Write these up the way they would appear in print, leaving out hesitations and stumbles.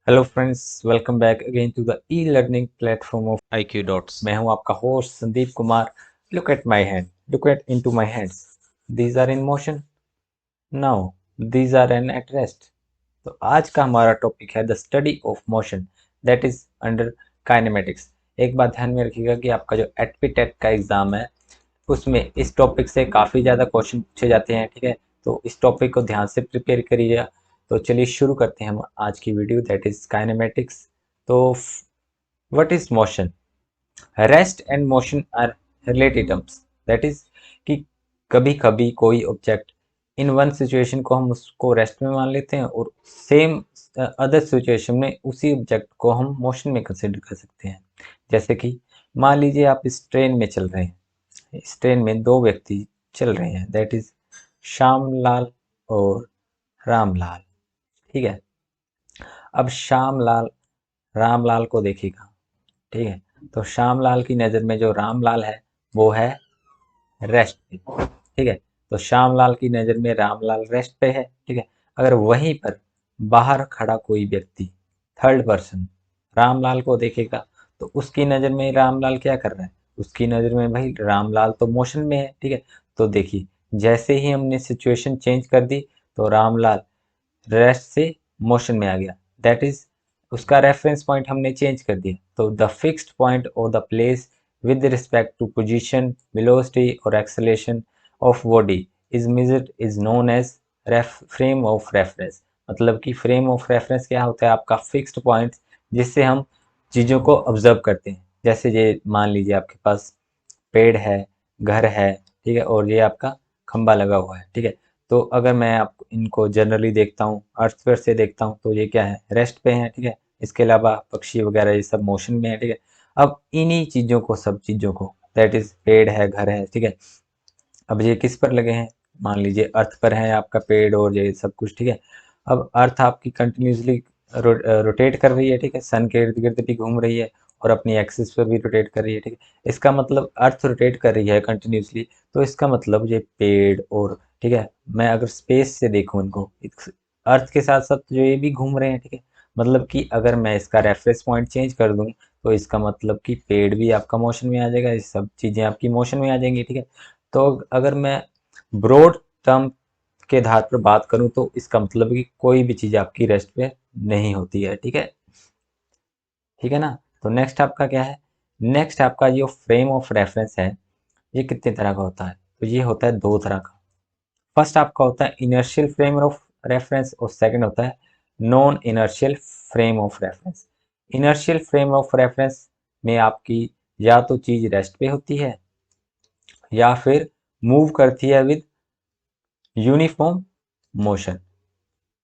Hello friends, welcome back again to the e learning platform of IQ Dots. मैं हूं आपका host Sandeep Kumar. Look at my hand, look at into my hands. These are in motion, now these are an at rest. तो आज का हमारा topic है the study of motion, that is under kinematics. एक बात ध्यान में रखिएगा कि आपका जो एटपीटेट का एग्जाम है उसमें इस टॉपिक से काफ़ी ज़्यादा क्वेश्चन पूछे जाते हैं, ठीक है। तो इस टॉपिक को ध्यान से प्रिपेयर करिएगा। तो चलिए शुरू करते हैं हम आज की वीडियो, दैट इज काइनेमेटिक्स। तो what is motion? Rest and motion are related terms, that is कि कभी कभी कोई ऑब्जेक्ट इन वन सिचुएशन को हम उसको रेस्ट में मान लेते हैं और सेम अदर सिचुएशन में उसी ऑब्जेक्ट को हम मोशन में कंसिडर कर सकते हैं। जैसे कि मान लीजिए आप इस ट्रेन में चल रहे हैं, इस ट्रेन में दो व्यक्ति चल रहे हैं, दैट इज श्यामलाल और रामलाल, ठीक है। अब श्यामलाल रामलाल को देखेगा, ठीक है। तो श्यामलाल की नज़र में जो रामलाल है वो है रेस्ट पे, ठीक है। तो श्यामलाल की नज़र में रामलाल रेस्ट पे है, ठीक है। अगर वहीं पर बाहर खड़ा कोई व्यक्ति, थर्ड पर्सन, रामलाल को देखेगा तो उसकी नज़र में रामलाल क्या कर रहा है? उसकी नज़र में भाई रामलाल तो मोशन में है, ठीक है। तो देखिए, जैसे ही हमने सिचुएशन चेंज कर दी तो रामलाल रेस्ट से मोशन में आ गया, दैट इज उसका रेफरेंस पॉइंट हमने चेंज कर दिया। तो द फिक्स्ड पॉइंट और the place with respect to position, velocity और acceleration of body is measured is known as frame of reference. मतलब कि फ्रेम ऑफ रेफरेंस क्या होता है? आपका फिक्स्ड पॉइंट जिससे हम चीज़ों को ऑब्जर्व करते हैं। जैसे ये मान लीजिए आपके पास पेड़ है, घर है, ठीक है, और ये आपका खंबा लगा हुआ है, ठीक है। तो अगर मैं आप इनको जनरली देखता हूँ, अर्थ पर से देखता हूँ, तो ये क्या है? रेस्ट पे है, ठीक है। इसके अलावा पक्षी वगैरह ये सब मोशन में है, ठीक है। अब इन्हीं चीज़ों को, सब चीज़ों को, दैट इज पेड़ है, घर है, ठीक है। अब ये किस पर लगे हैं? मान लीजिए अर्थ पर है आपका पेड़ और ये सब कुछ, ठीक है। अब अर्थ आपकी कंटिन्यूसली रोटेट कर रही है, ठीक है, सन के इर्द गिर्द भी घूम रही है और अपनी एक्सिस पर भी रोटेट कर रही है, ठीक है। इसका मतलब अर्थ रोटेट कर रही है कंटिन्यूसली, तो इसका मतलब ये पेड़ और, ठीक है, मैं अगर स्पेस से देखूं इनको, अर्थ के साथ साथ जो ये भी घूम रहे हैं, ठीक है। मतलब कि अगर मैं इसका रेफरेंस पॉइंट चेंज कर दूं तो इसका मतलब कि पेड़ भी आपका मोशन में आ जाएगा, ये सब चीज़ें आपकी मोशन में आ जाएंगी, ठीक है। तो अगर मैं ब्रॉड टर्म के आधार पर बात करूं तो इसका मतलब कि कोई भी चीज़ आपकी रेस्ट पे नहीं होती है, ठीक है। ठीक है ना। तो नेक्स्ट आपका क्या है? नेक्स्ट आपका जो फ्रेम ऑफ रेफरेंस है, ये कितने तरह का होता है? तो ये होता है दो तरह का। फर्स्ट आपका होता है इनर्शियल फ्रेम ऑफ रेफरेंस और सेकंड होता है non inertial frame of reference. Inertial frame of reference में आपकी या तो चीज़ रेस्ट पे होती है या फिर मूव करती है विद यूनिफॉर्म मोशन,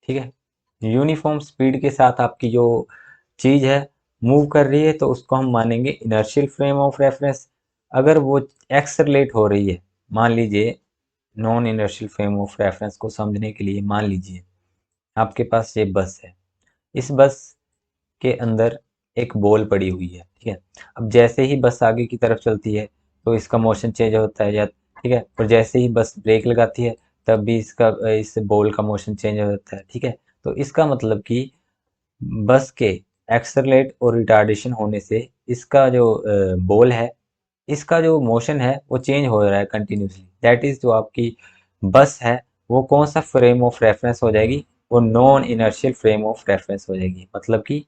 ठीक है। यूनिफॉर्म स्पीड के साथ आपकी जो चीज़ है मूव कर रही है तो उसको हम मानेंगे इनर्शियल फ्रेम ऑफ रेफरेंस। अगर वो एक्सरलेट हो रही है, मान लीजिए, non inertial frame of reference को समझने के लिए मान लीजिए आपके पास ये बस है। इस बस के अंदर एक बॉल पड़ी हुई है, ठीक है। अब जैसे ही बस आगे की तरफ चलती है तो इसका मोशन चेंज होता है, या ठीक है, और जैसे ही बस ब्रेक लगाती है तब भी इसका इस बॉल का मोशन चेंज हो जाता है, ठीक है। तो इसका मतलब कि बस के एक्सेलरेट और रिटार्डेशन होने से इसका जो बॉल है, इसका जो मोशन है वो चेंज हो रहा है कंटिन्यूसली। दैट इज जो आपकी बस है वो कौन सा फ्रेम ऑफ रेफरेंस हो जाएगी? वो non inertial frame of reference हो जाएगी। मतलब कि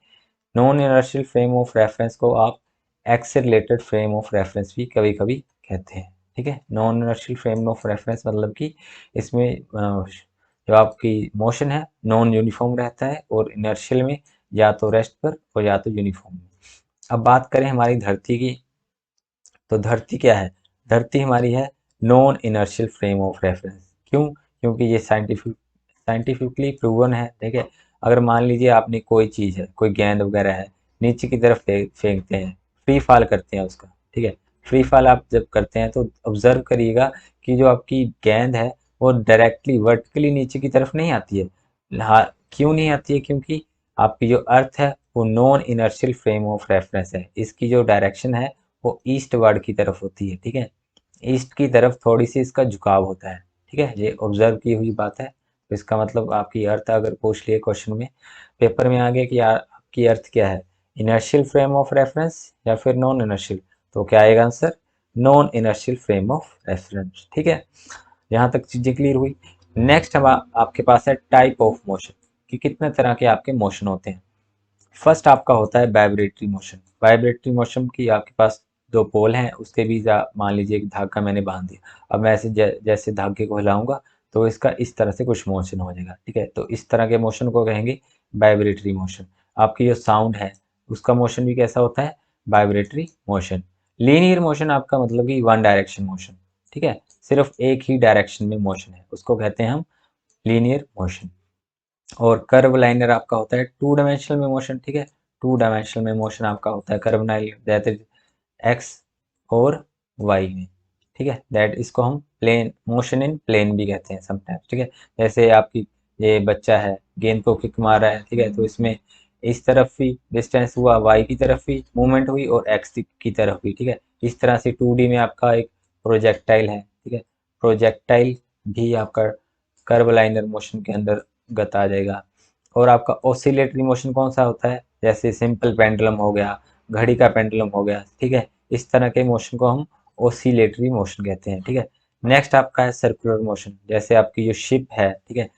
non inertial frame of reference को आप एक्सेलरेटेड फ्रेम ऑफ रेफरेंस भी कभी कभी कहते हैं, ठीक है। Non inertial frame of reference मतलब कि इसमें जो आपकी मोशन है नॉन यूनिफॉर्म रहता है और इनर्शियल में या तो रेस्ट पर और या तो यूनिफॉर्म में। अब बात करें हमारी धरती की, तो धरती क्या है? धरती हमारी है non inertial frame of reference. क्यों? क्योंकि ये साइंटिफिकली प्रूवन है, ठीक है। अगर मान लीजिए आपने कोई चीज़ है, कोई गेंद वगैरह है, नीचे की तरफ फेंकते हैं, फ्री फॉल करते हैं उसका, ठीक है। फ्री फॉल आप जब करते हैं तो ऑब्जर्व करिएगा कि जो आपकी गेंद है वो डायरेक्टली वर्टिकली नीचे की तरफ नहीं आती है। हाँ, क्यों नहीं आती है? क्योंकि आपकी जो अर्थ है वो non inertial frame of reference है, इसकी जो डायरेक्शन है वो ईस्ट वर्ड की तरफ होती है, ठीक है। ईस्ट की तरफ थोड़ी सी इसका झुकाव होता है, ठीक है। ये ऑब्जर्व की हुई बात है। तो इसका मतलब आपकी अर्थ अगर पूछ लिए क्वेश्चन में, पेपर में आ गया कि आपकी अर्थ क्या है, इनर्शियल फ्रेम ऑफ रेफरेंस या फिर नॉन इनर्शियल? तो क्या आएगा answer, non inertial frame of reference. ठीक है, यहाँ तक चीजें क्लियर हुई। नेक्स्ट हम आपके पास है टाइप ऑफ मोशन, कि कितने तरह के आपके मोशन होते हैं। फर्स्ट आपका होता है वाइब्रेटरी मोशन। वाइब्रेटरी मोशन की आपके पास दो पोल हैं, उसके बीच मान लीजिए एक धागा मैंने बांध दिया। अब मैं ऐसे जैसे धागे को हिलाऊंगा तो इसका इस तरह से कुछ मोशन हो जाएगा। ठीक है, तो इस तरह के मोशन को कहेंगे वाइब्रेटरी मोशन। आपकी जो साउंड है उसका मोशन भी कैसा होता है, वाइब्रेटरी मोशन। लीनियर मोशन आपका मतलब कि वन डायरेक्शन मोशन। ठीक है, सिर्फ एक ही डायरेक्शन में मोशन है, उसको कहते हैं हम लीनियर मोशन। और कर्व लाइनर आपका होता है टू डायमेंशनल में मोशन। ठीक है, टू डायमेंशनल में मोशन आपका होता है curve liner, that is x और वाई में। ठीक है, दैट इसको हम प्लेन मोशन इन प्लेन भी कहते हैं समटाइम्स। ठीक है, जैसे आपकी ये बच्चा है गेंद को किक मार रहा है, ठीक है, तो इसमें इस तरफ भी डिस्टेंस हुआ, वाई की तरफ भी मूवमेंट हुई और एक्स की तरफ भी। ठीक है, इस तरह से 2D में आपका एक प्रोजेक्टाइल है। ठीक है, प्रोजेक्टाइल भी आपका कर्व लाइनर मोशन के अंदर गत आ जाएगा। और आपका ऑसिलेटरी मोशन कौन सा होता है, जैसे सिंपल पेंडुलम हो गया, घड़ी का पेंडुलम हो गया। ठीक है, इस तरह के मोशन को हम ऑसिलेटरी मोशन कहते हैं। ठीक है, नेक्स्ट आपका है सर्कुलर मोशन। जैसे आपकी जो शिप है, ठीक है,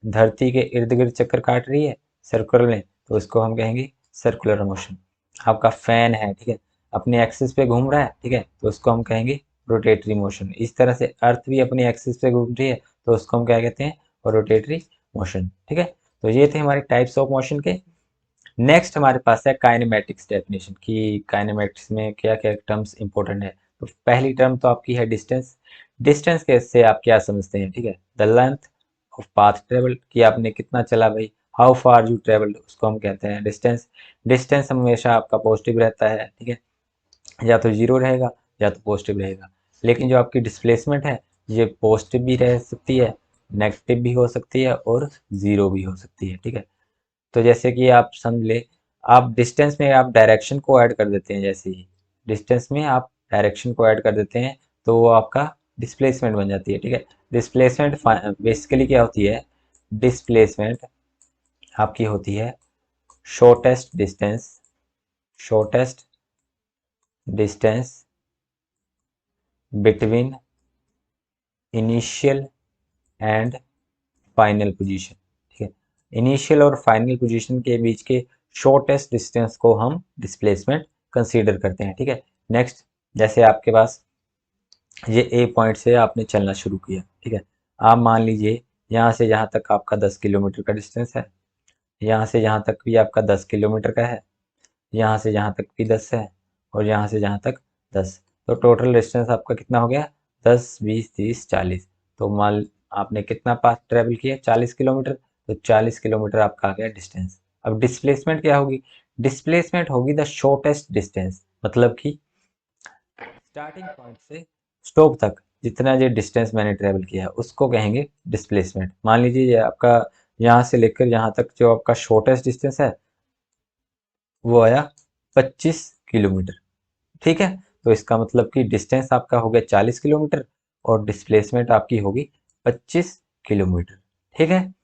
धरती के इर्द गिर्द चक्कर काट रही है सर्कुलर में, तो इसको हम कहेंगे सर्कुलर मोशन। आपका फैन है, ठीक है, अपने एक्सिस पे घूम रहा है, ठीक है, तो उसको हम कहेंगे रोटेटरी मोशन। इस तरह से अर्थ भी अपनी एक्सिस पे घूम रही है, तो उसको हम क्या कहते हैं, रोटेटरी मोशन। ठीक है, तो ये थे हमारे टाइप्स ऑफ मोशन के। नेक्स्ट हमारे पास है काइनेमेटिक्स डेफिनेशन, कि काइनेमेटिक्स में क्या क्या टर्म्स इंपॉर्टेंट है। तो पहली टर्म तो आपकी है डिस्टेंस। डिस्टेंस के से आप क्या समझते हैं, ठीक है, the length of path travelled, कि आपने कितना चला भाई, हाउ फार यू ट्रेवल्ड, उसको हम कहते हैं डिस्टेंस। डिस्टेंस हमेशा आपका पॉजिटिव रहता है। ठीक है, या तो जीरो रहेगा या तो पॉजिटिव रहेगा। लेकिन जो आपकी डिस्प्लेसमेंट है ये पॉजिटिव भी रह सकती है, नेगेटिव भी हो सकती है और जीरो भी हो सकती है। ठीक है, तो जैसे कि आप समझ ले, आप डिस्टेंस में आप डायरेक्शन को ऐड कर देते हैं, जैसे ही डिस्टेंस में आप डायरेक्शन को ऐड कर देते हैं तो वो आपका डिस्प्लेसमेंट बन जाती है। ठीक है, डिस्प्लेसमेंट बेसिकली क्या होती है, डिस्प्लेसमेंट आपकी होती है shortest distance, shortest distance between initial and final position. ठीक है, इनिशियल और फाइनल पोजीशन के बीच के शॉर्टेस्ट डिस्टेंस को हम डिस्प्लेसमेंट कंसीडर करते हैं। ठीक है, नेक्स्ट, जैसे आपके पास ये ए पॉइंट से आपने चलना शुरू किया। ठीक है, आप मान लीजिए यहाँ से यहाँ तक आपका 10 किलोमीटर का डिस्टेंस है, यहाँ से यहाँ तक भी आपका 10 किलोमीटर का है, यहाँ से यहाँ तक भी 10 है और यहाँ से यहाँ तक 10। तो टोटल डिस्टेंस आपका कितना हो गया, 10, 20, 30, 40। तो मान आपने कितना पाथ ट्रेवल किया, 40 किलोमीटर, तो 40 किलोमीटर आपका आ गया डिस्टेंस। अब डिस्प्लेसमेंट क्या होगी, डिस्प्लेसमेंट होगी द शॉर्टेस्ट डिस्टेंस, मतलब कि स्टार्टिंग पॉइंट से स्टॉप तक जितना जो डिस्टेंस मैंने ट्रेवल किया है उसको कहेंगे डिस्प्लेसमेंट। मान लीजिए ये आपका यहाँ से लेकर यहाँ तक जो आपका शॉर्टेस्ट डिस्टेंस है वो आया 25 किलोमीटर। ठीक है, तो इसका मतलब कि डिस्टेंस आपका हो गया 40 किलोमीटर और डिस्प्लेसमेंट आपकी होगी 25 किलोमीटर। ठीक है,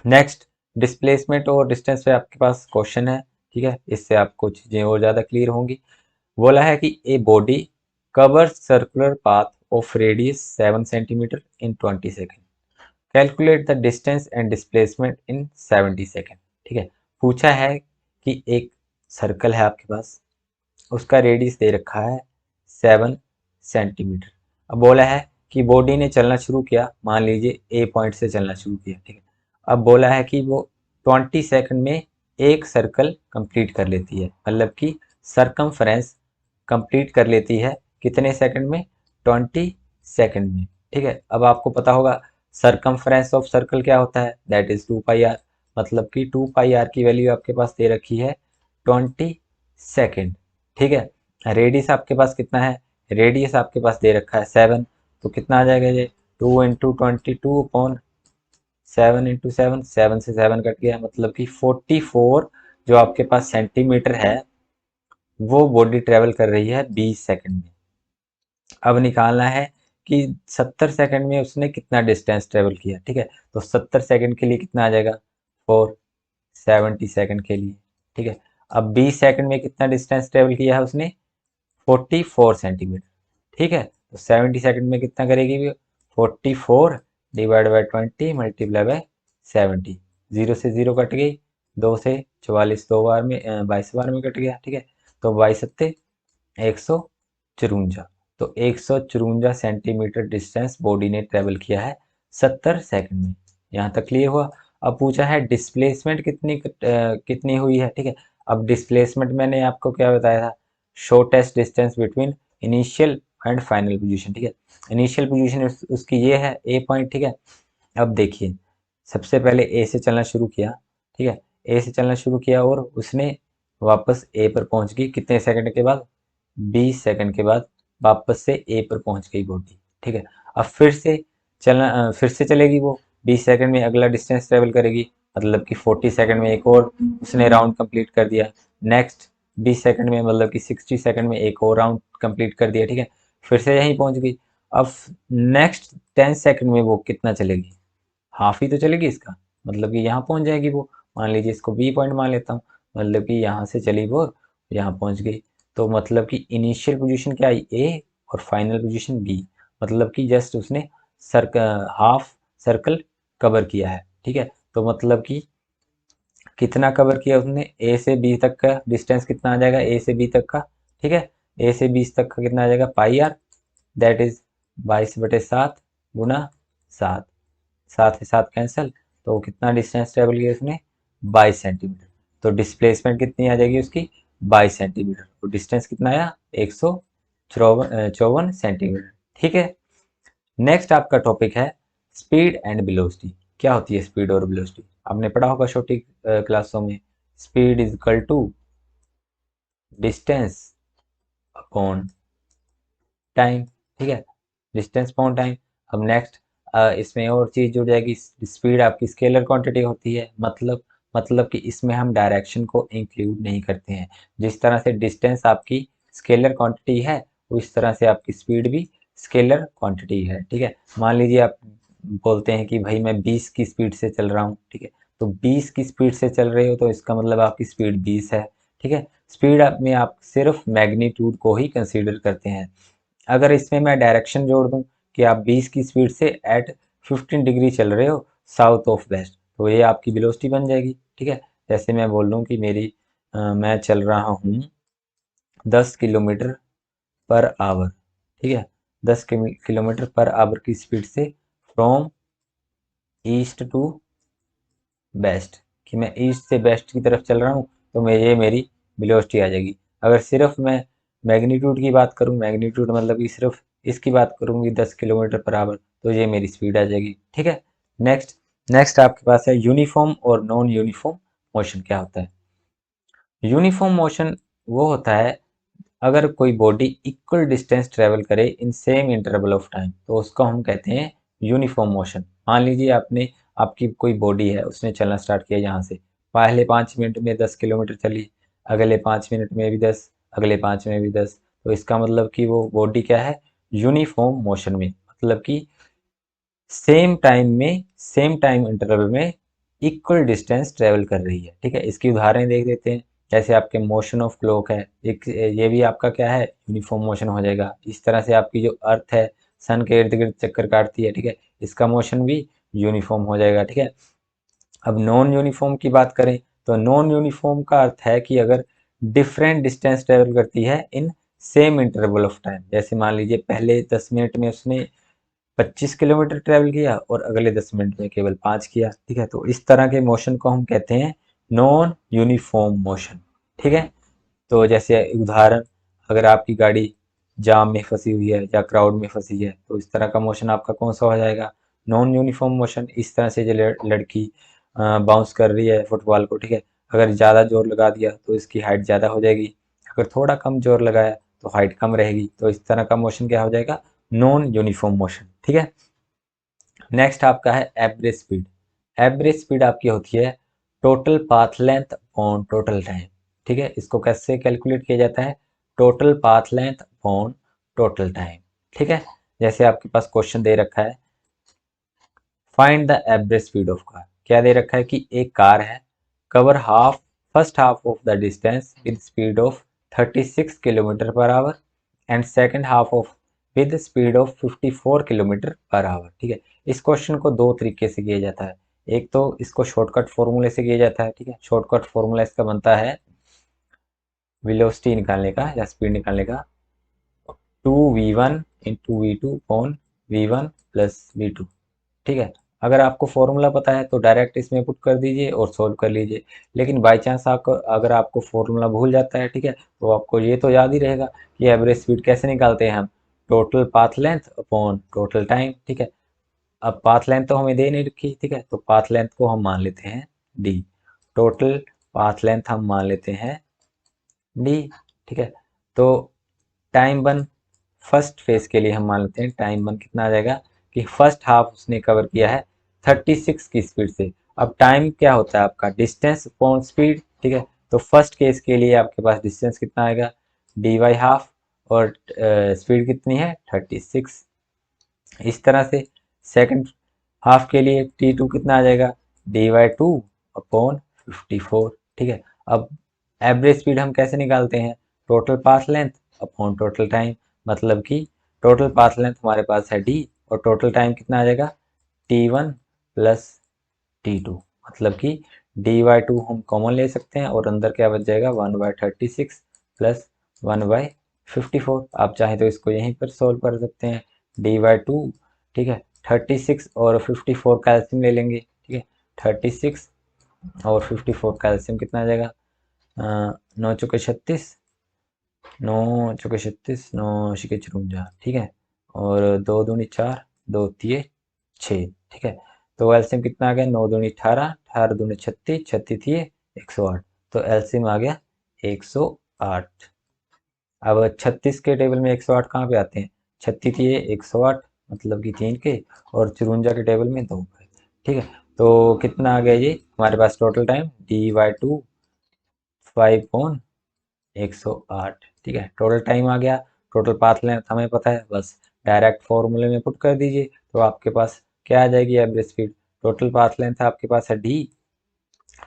नेक्स्ट, डिस्प्लेसमेंट और डिस्टेंस पे आपके पास क्वेश्चन है। ठीक है, इससे आपको चीजें और ज्यादा क्लियर होंगी। बोला है कि a body cover circular path of radius 7 centimetre in 20 second, calculate the distance and displacement in 70 second. ठीक है, पूछा है कि एक सर्कल है आपके पास, उसका रेडियस दे रखा है 7 सेंटीमीटर। अब बोला है कि बॉडी ने चलना शुरू किया, मान लीजिए ए पॉइंट से चलना शुरू किया। ठीक है, अब बोला है कि वो 20 सेकंड में एक सर्कल कंप्लीट कर लेती है, मतलब कि सरकमफ्रेंस कंप्लीट कर लेती है कितने सेकंड में, 20 सेकंड में। ठीक है, अब आपको पता होगा सरकमफ्रेंस ऑफ सर्कल क्या होता है, दैट इज 2 पाई आर। मतलब कि 2 पाई आर की वैल्यू आपके पास दे रखी है 20 सेकंड। ठीक है, रेडियस आपके पास कितना है, रेडियस आपके पास दे रखा है 7, तो कितना आ जाएगा ये 2 × 22/7 7 से 7 कट गया, मतलब कि 44 जो आपके पास सेंटीमीटर है वो बॉडी ट्रेवल कर रही है 20 सेकंड में। अब निकालना है कि 70 सेकंड में उसने कितना डिस्टेंस ट्रेवल किया। ठीक है, तो 70 सेकंड के लिए कितना आ जाएगा 4, 70 सेकंड के लिए, ठीक है। अब 20 सेकंड में कितना डिस्टेंस ट्रेवल किया है उसने, 44 सेंटीमीटर, ठीक है। तो 70 सेकंड में कितना करेगी, 44 डिवाइड बाई 20 मल्टीप्लाई बाय 70, 0 से 0 कट गई, 2 से 44 दो बार में 22 बार में कट गया, ठीक है। तो 22 सत्ते 154, तो 154 सेंटीमीटर डिस्टेंस बॉडी ने ट्रेवल किया है 70 सेकंड में। यहाँ तक क्लियर हुआ। अब पूछा है डिस्प्लेसमेंट कितनी हुई है, ठीक है। अब डिस्प्लेसमेंट मैंने आपको क्या बताया था, shortest distance between initial and final position, ठीक है। इनिशियल पोजीशन उसकी ये है ए पॉइंट, ठीक है। अब देखिए, सबसे पहले ए से चलना शुरू किया, ठीक है। ए से चलना शुरू किया और उसने वापस ए पर पहुंच गई कितने सेकंड के बाद, 20 सेकंड के बाद वापस से ए पर पहुंच गई बॉडी, ठीक है। अब फिर से चलेगी वो, 20 सेकंड में अगला डिस्टेंस ट्रेवल करेगी, मतलब कि 40 सेकंड में एक और उसने राउंड कंप्लीट कर दिया। नेक्स्ट 20 सेकंड में मतलब कि 60 सेकंड में एक और राउंड कंप्लीट कर दिया, ठीक है। फिर से यहीं पहुंच गई। अब नेक्स्ट 10 सेकंड में वो कितना चलेगी, हाफ ही तो चलेगी इसका, मतलब कि यहाँ पहुंच जाएगी वो। मान लीजिए इसको बी पॉइंट मान लेता हूँ, मतलब कि यहाँ से चली वो यहाँ पहुंच गई। तो मतलब कि इनिशियल पोजीशन क्या आई ए और फाइनल पोजीशन बी, मतलब कि जस्ट उसने हाफ सर्कल कवर किया है, ठीक है। तो मतलब कि कितना कवर किया उसने, ए से बी तक का डिस्टेंस कितना आ जाएगा, ए से बी तक का, ठीक है। ए से बी तक का कितना आ जाएगा, पाई आर, दैट इज 22/7 गुना 7, 7 से 7 कैंसिल, तो कितना डिस्टेंस ट्रेवल किया उसने, 22 सेंटीमीटर। तो डिस्प्लेसमेंट कितनी आ जाएगी उसकी, 22 सेंटीमीटर। तो डिस्टेंस कितना आया, 154 सेंटीमीटर, ठीक है। नेक्स्ट आपका टॉपिक है स्पीड एंड वेलोसिटी। क्या होती है स्पीड और वेलोसिटी, आपने पढ़ा होगा छोटी क्लासों में। Speed is equal to distance upon time, ठीक है, डिस्टेंस अपॉन टाइम। अब नेक्स्ट इसमें और चीज जुड़ जाएगी, स्पीड आपकी स्केलर क्वांटिटी होती है, मतलब कि इसमें हम डायरेक्शन को इंक्लूड नहीं करते हैं। जिस तरह से डिस्टेंस आपकी स्केलर क्वांटिटी है, उस तरह से आपकी स्पीड भी स्केलर क्वांटिटी है, ठीक है। मान लीजिए आप बोलते हैं कि भाई मैं 20 की स्पीड से चल रहा हूँ, ठीक है। तो 20 की स्पीड से चल रहे हो तो इसका मतलब आपकी स्पीड 20 है, ठीक है। स्पीड में आप सिर्फ मैग्नीट्यूड को ही कंसीडर करते हैं। अगर इसमें मैं डायरेक्शन जोड़ दूं कि आप 20 की स्पीड से एट 15 डिग्री चल रहे हो साउथ ऑफ वेस्ट, तो ये आपकी वेलोसिटी बन जाएगी, ठीक है। जैसे मैं बोल लूँ कि मैं चल रहा हूँ 10 किलोमीटर पर आवर, ठीक है, 10 किलोमीटर पर आवर की स्पीड से फ्रॉम ईस्ट टू वेस्ट, कि मैं ईस्ट से वेस्ट की तरफ चल रहा हूँ, तो ये मेरी वेलोसिटी आ जाएगी। अगर सिर्फ मैं मैग्नीट्यूड की बात करूँ, मैग्नीट्यूड मतलब कि सिर्फ इसकी बात करूँगी 10 किलोमीटर पर आवर, तो ये मेरी स्पीड आ जाएगी, ठीक है। नेक्स्ट नेक्स्ट आपके पास है यूनिफॉर्म और नॉन यूनिफॉर्म मोशन। क्या होता है यूनिफॉर्म मोशन, वो होता है अगर कोई बॉडी इक्वल डिस्टेंस ट्रेवल करे in same interval of time, तो उसको हम कहते हैं यूनिफॉर्म मोशन। मान लीजिए आपकी कोई बॉडी है, उसने चलना स्टार्ट किया यहाँ से, पहले 5 मिनट में 10 किलोमीटर चली, अगले 5 मिनट में भी 10, अगले 5 में भी 10। तो इसका मतलब कि वो बॉडी क्या है, यूनिफॉर्म मोशन में, मतलब कि सेम टाइम इंटरवल में इक्वल डिस्टेंस ट्रेवल कर रही है, ठीक है। इसकी उदाहरण देख लेते हैं। जैसे आपके मोशन ऑफ क्लॉक है, एक ये भी आपका क्या है, यूनिफॉर्म मोशन हो जाएगा। इस तरह से आपकी जो अर्थ है सन के इर्द गिर्द चक्कर काटती है, ठीक है, इसका मोशन भी यूनिफॉर्म हो जाएगा, ठीक है। अब नॉन यूनिफॉर्म की बात करें, तो नॉन यूनिफॉर्म का अर्थ है कि अगर डिफरेंट डिस्टेंस ट्रेवल करती है in same interval of time. जैसे मान लीजिए पहले 10 मिनट में उसने 25 किलोमीटर ट्रेवल किया और अगले 10 मिनट में केवल 5 किया, ठीक है। तो इस तरह के मोशन को हम कहते हैं नॉन यूनिफॉर्म मोशन, ठीक है। तो जैसे उदाहरण, अगर आपकी गाड़ी जाम में फंसी हुई है या क्राउड में फंसी है, तो इस तरह का मोशन आपका कौन सा हो जाएगा, नॉन यूनिफॉर्म मोशन। इस तरह से जो लड़की बाउंस कर रही है फुटबॉल को, ठीक है, अगर ज़्यादा जोर लगा दिया तो इसकी हाइट ज़्यादा हो जाएगी, अगर थोड़ा कम जोर लगाया तो हाइट कम रहेगी। तो इस तरह का मोशन क्या हो जाएगा, नॉन यूनिफॉर्म मोशन, ठीक है। नेक्स्ट आपका है एवरेज स्पीड। एवरेज स्पीड आपकी होती है total path length on total time, ठीक है। इसको कैसे कैलकुलेट किया जाता है, total path length on total time, ठीक है। जैसे आपके पास क्वेश्चन दे रखा है, find the average speed of car. क्या दे रखा है कि एक कार है, cover first half of the distance with speed of 36 km/h and second half of with speed of 54 km/h। ठीक है, इस क्वेश्चन को दो तरीके से किया जाता है। एक तो इसको शॉर्टकट फॉर्मूले से किया जाता है। ठीक है, शॉर्टकट फॉर्मूला इसका बनता है वेलोसिटी निकालने का या स्पीड निकालने का 2v1 into V2 upon v1 plus v2। ठीक है, अगर आपको फॉर्मूला पता है तो डायरेक्ट इसमें पुट कर दीजिए और सोल्व कर लीजिए। लेकिन बाई चांस आपको अगर आपको फॉर्मूला भूल जाता है, ठीक है, तो आपको ये तो याद ही रहेगा कि एवरेज स्पीड कैसे निकालते हैं हम, total path length upon total time. ठीक है, अब पाथ लेंथ तो हमें दे नहीं रखी, ठीक है, तो पाथ लेंथ को हम मान लेते हैं डी। टोटल पाथ लेंथ हम मान लेते हैं डी। ठीक है, तो टाइम वन फर्स्ट फेज के लिए हम मान लेते हैं टाइम वन कितना आ जाएगा कि फर्स्ट हाफ उसने कवर किया है 36 की स्पीड से। अब टाइम क्या होता है आपका, डिस्टेंस अपॉन स्पीड। ठीक है, तो फर्स्ट केस के लिए आपके पास डिस्टेंस कितना आएगा डी वाई हाफ और स्पीड कितनी है 36। इस तरह से सेकंड हाफ के लिए T2 कितना आ जाएगा डी वाई टू अपॉन 54। ठीक है, अब एवरेज स्पीड हम कैसे निकालते हैं, total path length upon total time. मतलब कि टोटल पाथ लेंथ हमारे पास है डी और टोटल टाइम कितना आ जाएगा T1 प्लस T2। मतलब कि डी वाई टू हम कॉमन ले सकते हैं और अंदर क्या बच जाएगा 1/36 प्लस 1/54। आप चाहें तो इसको यहीं पर सोल्व कर सकते हैं डी वाई टू। ठीक है, 36 और 54 का एलसीएम ले लेंगे। ठीक है, 36 और 54 का एलसीएम कितना आ जाएगा 9 चौके 36, 9 चौके 36, 9 छिके 54। ठीक है, और 2 दूनी 4, 2 तिये 6। ठीक है, तो एलसीएम कितना आ गया 9 दूनी 18, 18 दूनी 36, 36 तिये 108। तो एलसीएम आ गया 108। अब 36 के टेबल में 108 कहाँ पे आते हैं, 36 तिये 108 मतलब कि 3 के, और 54 के टेबल में 2 के। ठीक है, तो कितना आ गया ये हमारे पास total time D Y to 5/108। ठीक है, टोटल टाइम आ गया। टोटल पाथ लेंथ हमें पता है, बस डायरेक्ट फॉर्मूले में पुट कर दीजिए तो आपके पास क्या आ जाएगी average speed. Total path length आपके पास है डी,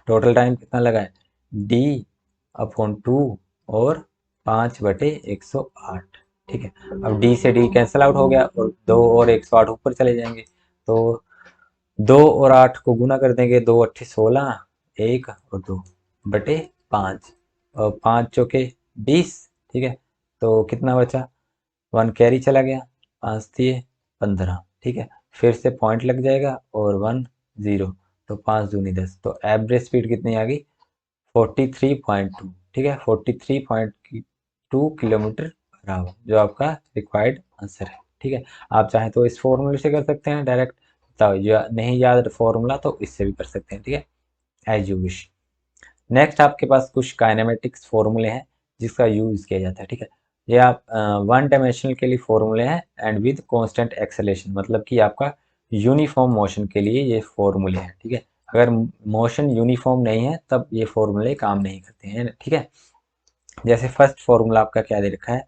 टोटल टाइम कितना लगा है डी अपॉन 2 और 5/108। ठीक है, अब डी से डी कैंसिल आउट हो गया और 2 और 108 ऊपर चले जाएंगे। तो 2 और 8 को गुना कर देंगे, 2 8 16, 1 और 2/5 और 5 चौके 20। ठीक है, तो कितना बचा 1 कैरी चला गया, 5 दिए 15। ठीक है, फिर से पॉइंट लग जाएगा और 1 0, तो 5 दूनी 10। तो एवरेज स्पीड कितनी आ गई 43.2। ठीक है, 43.2 किलोमीटर/आवर जो आपका रिक्वायर्ड आंसर है। ठीक है, आप चाहें तो इस फॉर्मूले से कर सकते हैं डायरेक्ट, तो नहीं याद फॉर्मूला तो इससे भी कर सकते हैं। ठीक है, एज यू विश। नेक्स्ट आपके पास कुछ काइनेमेटिक्स फॉर्मूले हैं जिसका यूज किया जाता है। ठीक है, ये आप वन डायमेंशनल के लिए फॉर्मूले हैं एंड विद कांस्टेंट एक्सेलेरेशन, मतलब कि आपका यूनिफॉर्म मोशन के लिए ये फॉर्मूले हैं। ठीक है, अगर मोशन यूनिफॉर्म नहीं है तब ये फॉर्मूले काम नहीं करते हैं। ठीक है, जैसे फर्स्ट फॉर्मूला आपका क्या दे रखा है,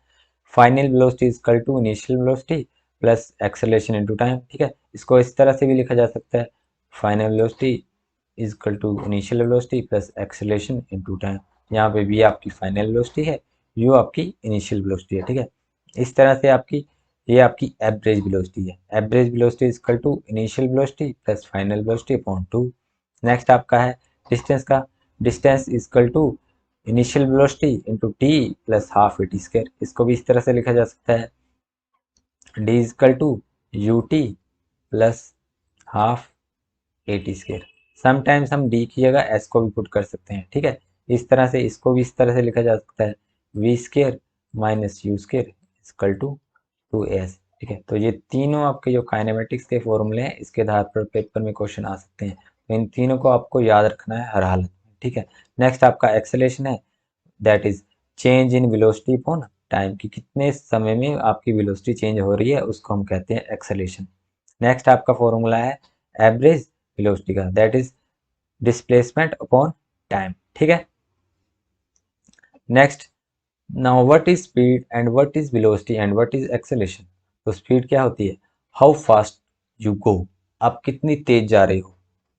final velocity is equal to initial velocity plus acceleration into time. ठीक है, इसको इस तरह से भी लिखा जा सकता है, final velocity is equal to initial velocity plus acceleration into time. यहाँ पे भी आपकी फाइनल वेलोसिटी है, यू आपकी इनिशियल वेलोसिटी है। ठीक है, इस तरह से आपकी ये आपकी एवरेज वेलोसिटी है, average velocity is equal to initial velocity plus final velocity upon 2। Next आपका है डिस्टेंस का, distance is equal to initial velocity into t plus half a t square. इसको भी इस तरह से लिखा जा सकता है, d is equal to u t plus half a t square. Sometimes हम डी की जगह एस को भी पुट कर सकते हैं। ठीक है, इस तरह से इसको भी इस तरह से लिखा जा सकता है, v square minus u square equal to 2s। ठीक है, तो ये तीनों आपके जो काइनेमेटिक्स के फॉर्मूले हैं इसके आधार पर पेपर में क्वेश्चन आ सकते हैं, तो इन तीनों को आपको याद रखना है हर हालत में। ठीक है, नेक्स्ट आपका एक्सेलेरेशन है, that is change in velocity upon time, कि कितने समय में आपकी वेलोसिटी चेंज हो रही है उसको हम कहते हैं एक्सेलेरेशन। नेक्स्ट आपका फॉर्मूला है एवरेज वेलोसिटी का, that is displacement upon time. ठीक है, next now what is speed and what is velocity and what is acceleration. तो स्पीड क्या होती है, हाउ फास्ट यू गो, आप कितनी तेज जा रहे हो,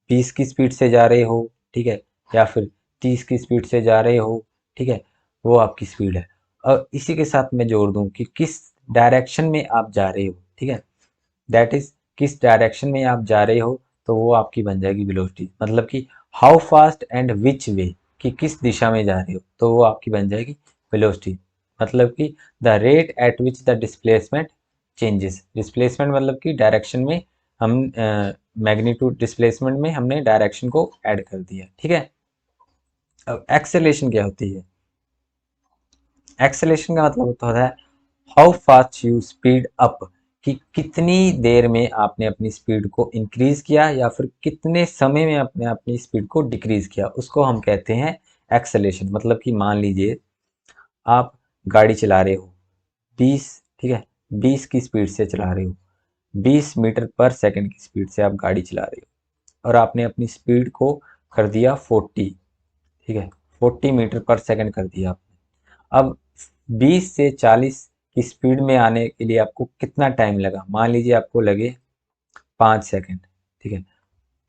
20 की स्पीड से जा रहे हो, ठीक है, या फिर 30 की स्पीड से जा रहे हो, ठीक है, वो आपकी स्पीड है। और इसी के साथ मैं जोड़ दूं कि किस डायरेक्शन में आप जा रहे हो, ठीक है, दैट इज किस डायरेक्शन में आप जा रहे हो, तो वो आपकी बन जाएगी वेलोसिटी। मतलब कि हाउ फास्ट एंड विच वे, कि किस दिशा में जा रहे हो, तो वो आपकी बन जाएगी वेलोसिटी। मतलब कि the rate at which the displacement changes, displacement मतलब कि डायरेक्शन में हम मैग्नीट्यूड डिस्प्लेसमेंट में हमने डायरेक्शन को ऐड कर दिया, ठीक है। अब एक्सेलेरेशन क्या होती है? एक्सेलेरेशन का मतलब होता है how fast you speed up, कि कितनी देर में आपने अपनी स्पीड को इंक्रीज किया या फिर कितने समय में आपने अपनी स्पीड को डिक्रीज किया, उसको हम कहते हैं एक्सेलेरेशन। मतलब कि मान लीजिए आप गाड़ी चला रहे हो 20, ठीक है, 20 की स्पीड से चला रहे हो, 20 मीटर पर सेकंड की स्पीड से आप गाड़ी चला रहे हो और आपने अपनी स्पीड को कर दिया 40, ठीक है, 40 मीटर पर सेकंड कर दिया आपने। अब 20 से 40 की स्पीड में आने के लिए आपको कितना टाइम लगा? मान लीजिए आपको लगे 5 सेकंड, ठीक है,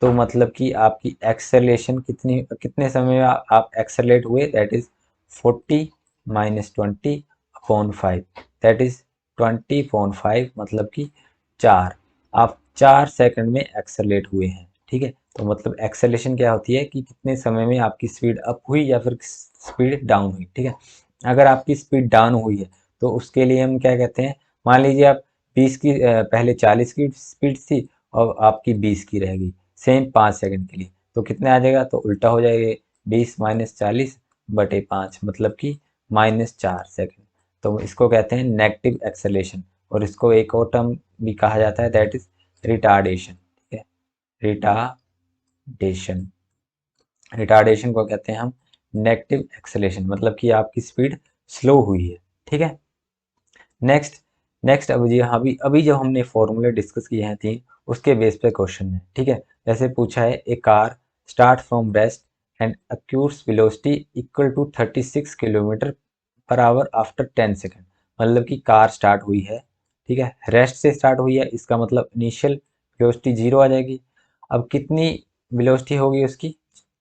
तो मतलब कि आपकी एक्सेलेरेशन कितनी, कितने समय में आप एक्सेलेरेट हुए, that is 40 minus 20 upon 5, that is 20.5, मतलब कि 4। आप 4 सेकंड में एक्सेलेरेट हुए हैं, ठीक है। तो मतलब एक्सेलेरेशन क्या होती है कि कितने समय में आपकी स्पीड अप हुई या फिर स्पीड डाउन हुई, ठीक है। अगर आपकी स्पीड डाउन हुई है तो उसके लिए हम क्या कहते हैं, मान लीजिए आप 20 की पहले 40 की स्पीड थी और आपकी 20 की रहेगी सेम 5 सेकंड के लिए, तो कितने आ जाएगा? तो उल्टा हो जाएगा, 20 - 40/5, मतलब कि -4 सेकंड। तो इसको कहते हैं नेगेटिव एक्सेलेरेशन, और इसको एक और टर्म भी कहा जाता है, दैट इज रिटार्डेशन, ठीक है, रिटार्डेशन। रिटार्डेशन को कहते हैं हम नेगेटिव एक्सेलेरेशन, मतलब कि आपकी स्पीड स्लो हुई है, ठीक है। नेक्स्ट नेक्स्ट अब जी, हाँ, अभी अभी जो हमने फॉर्मूले डिस्कस किए हैं तीन, उसके बेस पे क्वेश्चन है, ठीक है। जैसे पूछा है a car start from rest and acquires velocity equal to 36 kilometre per hour after 10 second. मतलब कि कार स्टार्ट हुई है, ठीक है, रेस्ट से स्टार्ट हुई है, इसका मतलब इनिशियल वेलोसिटी 0 आ जाएगी। अब कितनी वेलोसिटी होगी उसकी?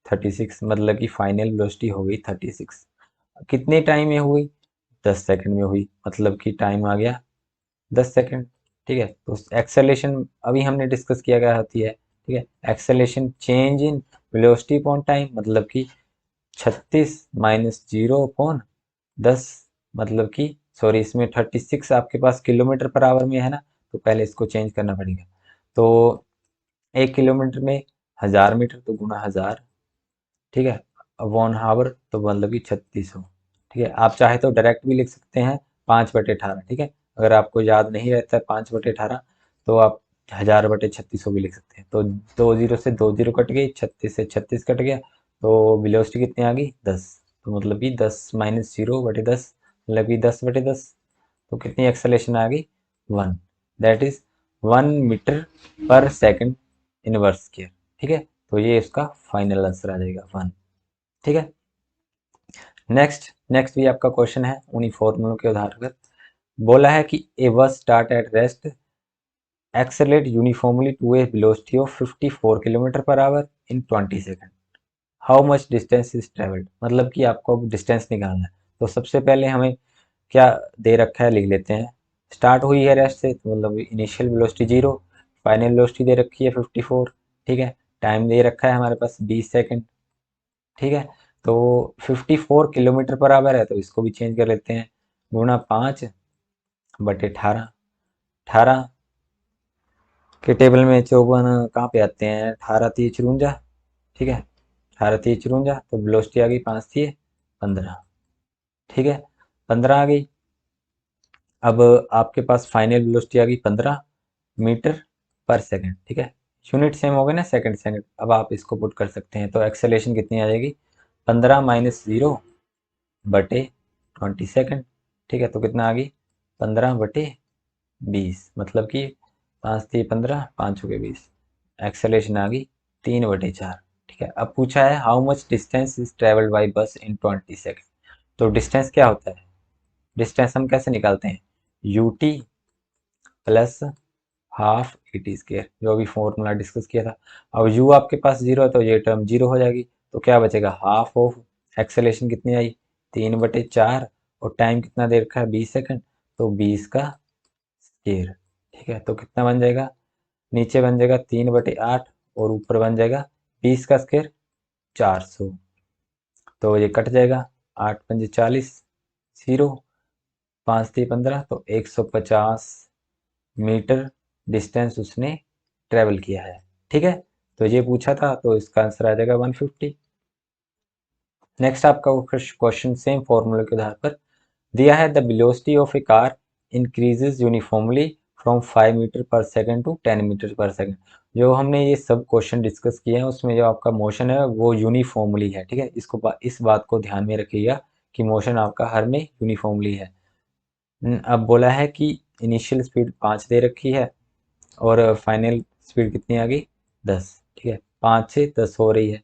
36, मतलब कि फाइनल वेलोसिटी हो गई 36। कितने टाइम में हुई? 10 सेकंड में हुई, मतलब कि टाइम आ गया 10 सेकंड, ठीक है। तो एक्सेलेरेशन अभी हमने डिस्कस किया गया होती है, ठीक है, acceleration change in velocity upon time, मतलब कि 36 - 0/10, मतलब कि सॉरी, इसमें 36 आपके पास किलोमीटर पर आवर में है ना, तो पहले इसको चेंज करना पड़ेगा। तो 1 किलोमीटर में 1000 मीटर, तो गुना 1000, ठीक है, 1 आवर तो मतलब कि 3600, ठीक है। आप चाहे तो डायरेक्ट भी लिख सकते हैं 5/18, ठीक है। अगर आपको याद नहीं रहता है 5/18, तो आप 1000/3600 भी लिख सकते हैं। तो 2 जीरो से 2 जीरो कट गई, 36 से 36 कट गया, तो वेलोसिटी कितनी आ गई? 10। तो मतलब कि 10 - 0/10, मतलब कि 10/10, तो कितनी एक्सेलेरेशन आ गई? 1, दैट इज 1 मीटर पर सेकंड इनवर्स स्क्वायर, ठीक है। तो ये इसका फाइनल आंसर आ जाएगा 1, ठीक है। नेक्स्ट नेक्स्ट भी आपका क्वेश्चन है उन्हीं फॉर्मूलों के आधार पर। बोला है कि a bus start at rest accelerate uniformly to a velocity of 54 kilometre per hour in 20 second. How much distance is travelled, मतलब कि आपको अब डिस्टेंस निकालना है। तो सबसे पहले हमें क्या दे रखा है, लिख लेते हैं। स्टार्ट हुई है रेस्ट से, तो मतलब इनिशियल वेलोसिटी 0, फाइनल वेलोसिटी दे रखी है 54, ठीक है, टाइम दे रखा है हमारे पास 20 सेकंड, ठीक है। तो 54 किलोमीटर पर आवर है, तो इसको भी चेंज कर लेते हैं, गुणा 5/18। 18 के टेबल में 54 कहाँ पे आते हैं? 18×3 = 54, ठीक है, 18×3 = 54, तो वेलोसिटी आ गई 5×3 = 15, ठीक है, 15 आ गई। अब आपके पास फाइनल वेलोसिटी आ गई 15 मीटर पर सेकंड, ठीक है। यूनिट सेम हो गए ना, सेकंड सेकंड। अब आप इसको पुट कर सकते हैं, तो एक्सेलेरेशन कितनी आ जाएगी? 15 - 0/20 सेकंड, ठीक है, तो कितना आ गई? 15/20, मतलब कि 5×3 = 15, 5×4 = 20, एक्सेलेरेशन आ गई 3/4, ठीक है। अब पूछा है how much distance is travelled by bus in 20 second. तो डिस्टेंस क्या होता है? डिस्टेंस हम कैसे निकालते हैं? यूटी प्लस ½ AT², जो अभी फॉर्मूला डिस्कस किया था। अब u आपके पास 0 है, तो ये टर्म 0 हो जाएगी, तो क्या बचेगा, हाफ ऑफ एक्सेलेरेशन कितनी आई 3/4 और टाइम कितना दे रखा है 20 सेकंड, तो 20 का स्क्वायर। ठीक है, तो कितना बन जाएगा, नीचे बन जाएगा 3/8 और ऊपर बन जाएगा 20 का स्क्वायर 400। तो ये कट जाएगा, 8×5 = 40, 0, 5×3 = 15, तो 150 मीटर डिस्टेंस उसने ट्रेवल किया है। ठीक है, तो ये पूछा था तो इसका आंसर आ जाएगा 150। नेक्स्ट आपका क्वेश्चन सेम फॉर्मूले के आधार पर दिया है, the velocity of a car increases uniformly from 5 metre per second to 10 metre per second. जो हमने ये सब क्वेश्चन डिस्कस किए हैं उसमें जो आपका मोशन है वो यूनिफॉर्मली है। ठीक है, इस बात को ध्यान में रखिएगा कि मोशन आपका हर में यूनिफॉर्मली है। अब बोला है कि इनिशियल स्पीड 5 दे रखी है और फाइनल स्पीड कितनी आ गई 10। ठीक है, 5 से 10 हो रही है।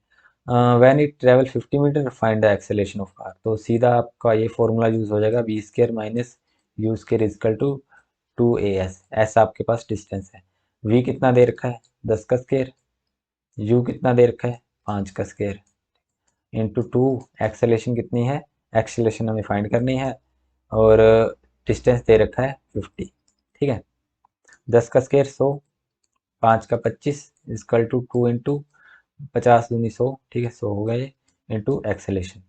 When it travel 50 metre find the acceleration of car, तो सीधा आपका ये फॉर्मूला यूज हो जाएगा, v square minus u square equal to 2as। ऐसा आपके पास डिस्टेंस है, v कितना दे रखा है 10 का स्क्वायर, u कितना दे रखा है 5 का स्क्वायर, इंटू 2 एक्सेलेरेशन कितनी है, एक्सेलेरेशन हमें फाइंड करनी है और डिस्टेंस दे रखा है 50। ठीक है, 10 का स्क्वायर 100, 5 का 25 इजकल टू 2 इंटू 50×2 100। ठीक है, 100 हो गया ये, इंटू एक्सेलेरेशन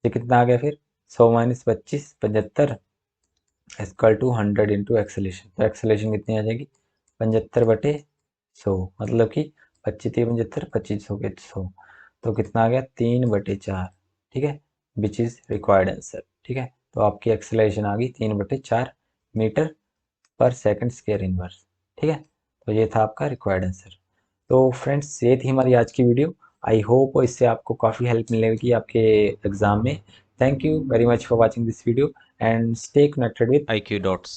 ये कितना आ गया फिर 100 - 25 75 इजकल टू 100 इंटू एक्सेलेरेशन। तो एक्सेलेरेशन कितनी आ जाएगी 75/100, मतलब कि 25×3 = 75, 25 के 100, तो कितना आ गया 3/4। ठीक है, विच इज रिक्वायर्ड आंसर। ठीक है, तो आपकी एक्सेलरेशन आ गई 3/4 मीटर पर सेकंड स्क्वायर इनवर्स। ठीक है, तो ये था आपका रिक्वायर्ड आंसर। तो फ्रेंड्स ये थी हमारी आज की वीडियो। आई होप इससे आपको काफ़ी हेल्प मिलेगी आपके एग्ज़ाम में। Thank you very much for watching this video and stay connected with IQ Dots।